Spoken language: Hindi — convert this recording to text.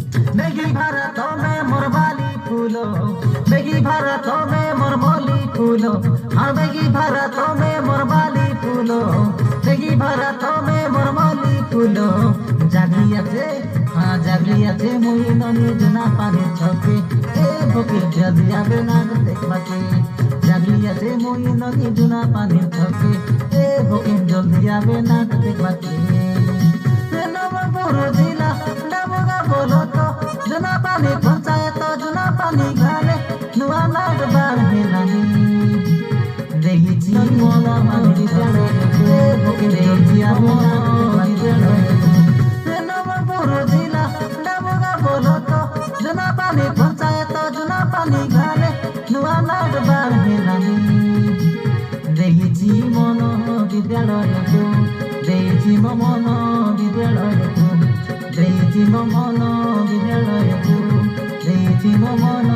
बेगी भारत में मोर बाली फूलो, बेगी भारत में मोर बोली फूलो, हाँ बेगी भारत में मोर बाली फूलो, बेगी भारत में मोर बोली फूलो। जागलिया जे हाँ जागलिया जे मुई ननी जना पानी छके ए बोके जदिया बेना देखबाके। जागलिया जे मुई ननी जना पानी छके ए बोके जल्दिया बेना देखबाके। नवपुर जिला डबगा बोलो तो जुना पानी पंचायत जुना पानी घाले नुआ नाट बार हेलानी। देखी मोला मानी जाने ए बोके जल्दिया बेना देखबाके। नवपुर जिला डबगा बोलो तो जुना पानी पंचायत जुना पानी घाले नुआ नाट बार हेलानी। देखी मन विद्यालयको देखी मन विद्यालयको देखी मन विद्यालयको देखी मन